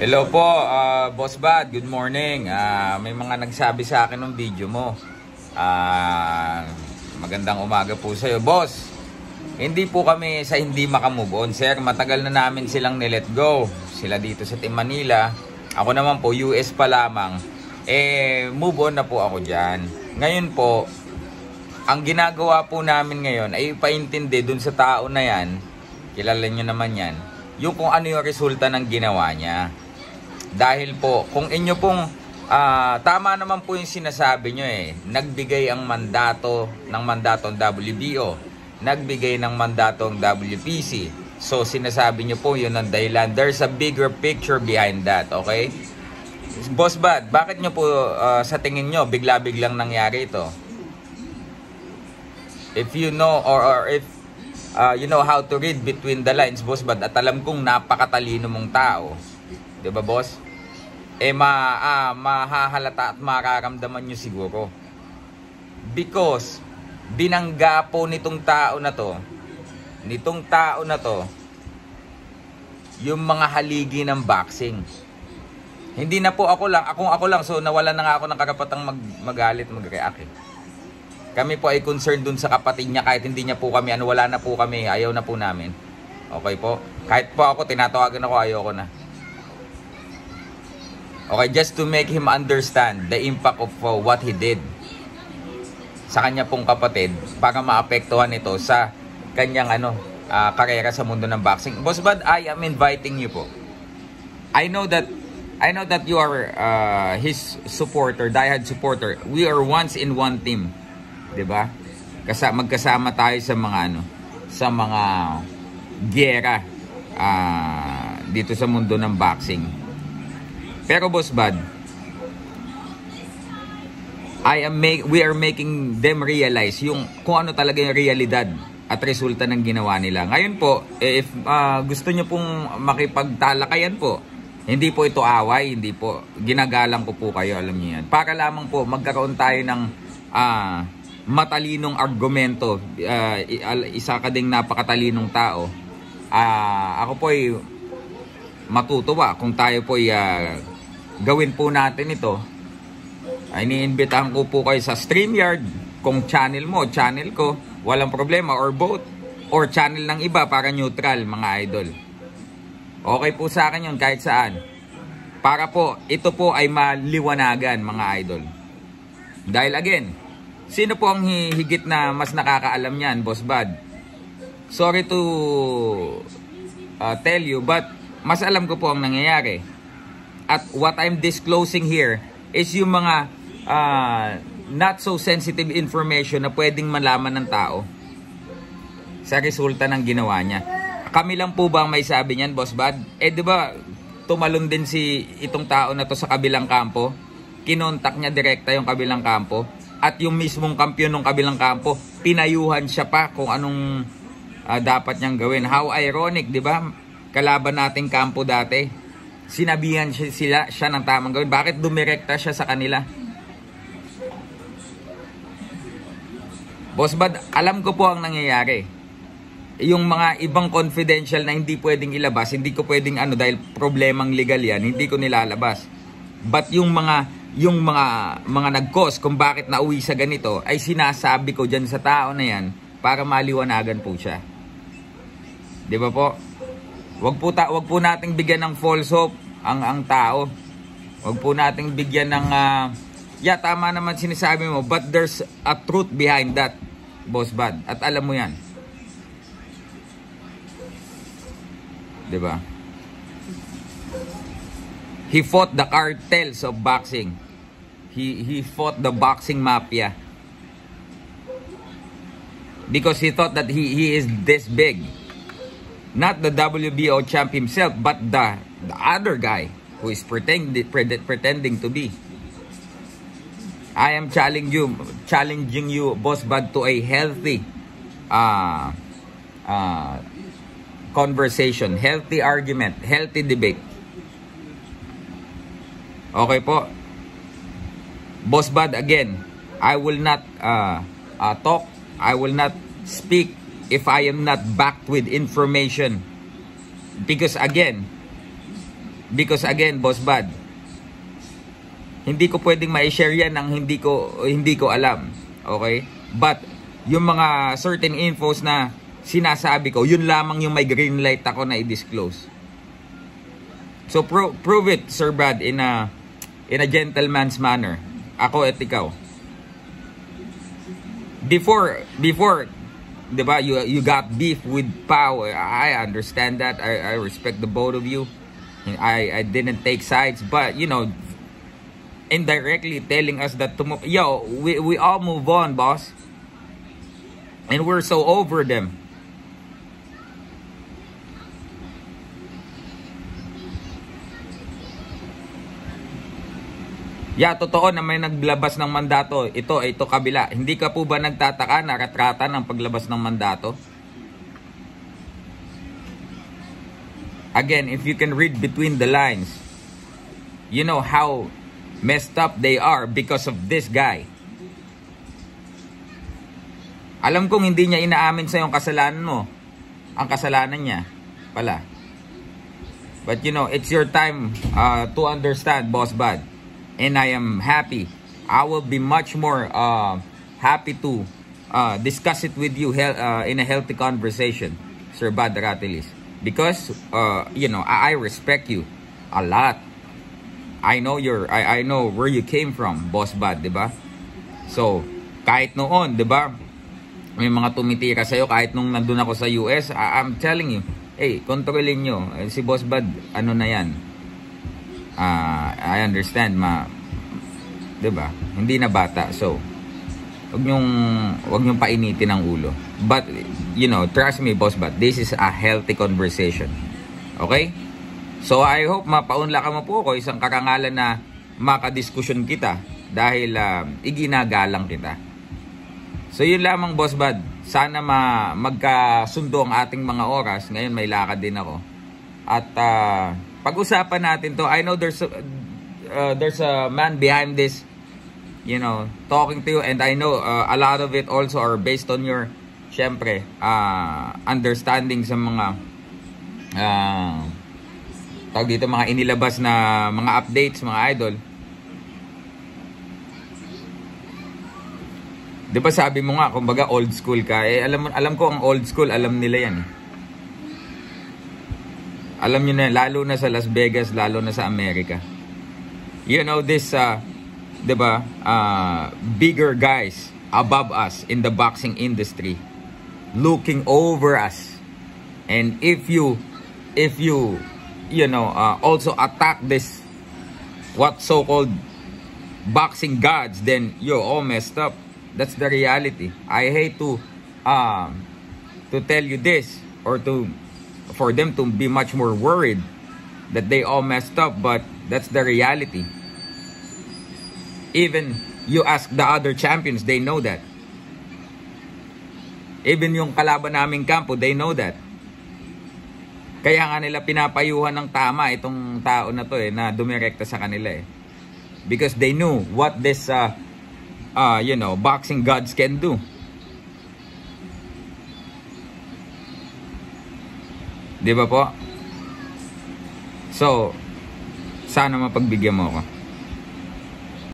Hello po, Boss Bad. Good morning. May mga nagsabi sa akin ng video mo. Magandang umaga po sa iyo, Boss. Hindi po kami sa hindi makamove on, sir. Matagal na namin silang nilet go. Sila dito sa Team Manila. Ako naman po, US pa lamang. Move on na po ako dyan. Ngayon po, ang ginagawa po namin ngayon ay ipaintindi dun sa tao na yan, kilala nyo naman yan, yung kung ano yung resulta ng ginawa niya. Dahil po, kung inyo pong, tama naman po yung sinasabi nyo nagbigay ang mandatong WBO, nagbigay ng mandatong WPC. So, sinasabi nyo po yun ang dahilan. There's a bigger picture behind that, okay? Boss Bad, bakit nyo po sa tingin nyo, bigla-biglang nangyari ito? If you know, or if you know how to read between the lines, Boss Bad, at alam kong napakatalino mong tao, di ba, boss? Mahahalata at mararamdaman nyo siguro. Because, binangga po nitong tao na to, yung mga haligi ng boxing. Hindi na po ako lang, so nawalan na nga ako ng karapatang magalit, mag-react. Kami po ay concerned dun sa kapatid niya, kahit hindi niya po kami, wala na po kami, ayaw na po namin. Okay po? Kahit po ako, tinatawagan ako, ayaw ko na. Okay, just to make him understand the impact of what he did sa kanya pong kapatid, para maapektuhan ito sa kanyang karera sa mundo ng boxing. Boss Bad, I am inviting you po. I know that you are his supporter, diehard supporter. We are once in one team, 'di ba? Magkasama tayo sa mga giyera dito sa mundo ng boxing. Pero Boss Bad, we are making them realize kung ano talaga yung realidad at resulta ng ginawa nila. Ngayon po, if gusto nyo pong makipagtalakayan po, hindi po ito away, hindi po. Ginagalang ko po kayo, alam niyo yan. Para lamang po magkaroon tayo ng matalinong argumento. Isa ka ding napakatalinong tao. Ako po ay matutuwa kung tayo po ay gawin po natin ito. Ay iniimbitahan ko po kayo sa StreamYard. Kung channel mo, channel ko, walang problema, or both, or channel ng iba para neutral, mga idol. Okay po sa akin yun kahit saan. Para po, ito po ay maliwanagan, mga idol. Dahil again, sino po ang higit na mas nakakaalam yan, Boss Bad? Sorry to tell you, but mas alam ko po ang nangyayari. At what I'm disclosing here is yung mga not so sensitive information na pwedeng malaman ng tao sa resulta ng ginawa niya. Kami lang po ba ang may sabi niyan, Boss Bad? Di ba tumalon din itong tao na to sa kabilang kampo? Kinontak niya direkta yung kabilang kampo. At yung mismong kampiyon ng kabilang kampo, pinayuhan siya pa kung anong dapat niyang gawin. How ironic, di ba? Kalaban nating kampo dati. Sinabihan siya ng tamang gawin. Bakit dumirekta siya sa kanila? Boss Bad, alam ko po ang nangyayari. Yung mga ibang confidential na hindi pwedeng ilabas, hindi ko pwedeng dahil problemang legal yan, hindi ko nilalabas. But yung mga nag-cause kung bakit nauwi sa ganito, ay sinasabi ko dyan sa tao na yan para maliwanagan po siya. Di ba po? Wag po nating bigyan ng false hope ang tao. Wag po nating bigyan ng tama naman sinasabi mo, but there's a truth behind that, Boss Bad. At alam mo 'yan. 'Di ba? He fought the cartels of boxing. He fought the boxing mafia. Because he thought that he is this big. Not the WBO champ himself, but the other guy who is pretending to be. I am challenging you, Boss Bad, to a healthy conversation, healthy argument, healthy debate. Okay po. Boss Bad, again, I will not talk, I will not speak if I am not backed with information. Because again, Because again, Boss Bad, hindi ko pwedeng ma-share yan ng hindi ko alam. Okay? But yung mga certain infos na sinasabi ko, yun lamang yung may green light ako na i-disclose. So prove it, Sir Brad, in a gentleman's manner. Ako at ikaw. Before, 'di ba, you got beef with Pao. I understand that. I respect the both of you. I didn't take sides, but you know, indirectly telling us that we all move on, boss. And we're so over them. Yeah, totoo na may naglabas ng mandato. Ito kabila. Hindi ka po ba nagtataka na katrata ng paglabas ng mandato? Again, if you can read between the lines, you know how messed up they are because of this guy. Alam kong hindi niya inaamin sa yung kasalanan mo. Ang kasalanan niya pala. But you know, it's your time to understand, Boss Bad. And I am happy. I will be much more happy to discuss it with you in a healthy conversation, Sir Bad Ratilis. Because you know, I respect you a lot. I know I know where you came from, Boss Bad, 'di ba? So, kahit noon, 'di ba? May mga tumitira sa iyo kahit nung nandun ako sa US, I'm telling you, hey, kontrolin niyo si Boss Bad, ano na 'yan. I understand, 'di ba? Hindi na bata. So, wag niyong painitin ang ulo. But you know, trust me, Boss Bad, this is a healthy conversation. Okay? So I hope mapaunla ka mo po ako isang karangalan na makadiskusyon kita dahil iginagalang kita. So yun lamang, Boss Bad. Sana magkasundo ang ating mga oras. Ngayon may lakad din ako. At pag-usapan natin to. I know there's a man behind this, you know, talking to you, and I know a lot of it also are based on your, syempre, understanding sa mga tawag dito, mga inilabas na mga updates, mga idol. Di ba sabi mo nga, kumbaga old school ka, alam ko ang old school, alam nila yan. Alam nyo na, lalo na sa Las Vegas, lalo na sa Amerika. You know, this, di ba, bigger guys above us in the boxing industry, looking over us. And if you know, also attack this, what so-called boxing gods, then you're all messed up. That's the reality. I hate to tell you this, or for them to be much more worried that they all messed up, but that's the reality. Even you ask the other champions, they know that. Even yung kalaban naming kampo, they know that. Kaya nga nila pinapayuhan ng tama itong tao na to na dumirekta sa kanila because they knew what this you know, boxing gods can do. Di ba po? So, sana mapagbigyan mo ako.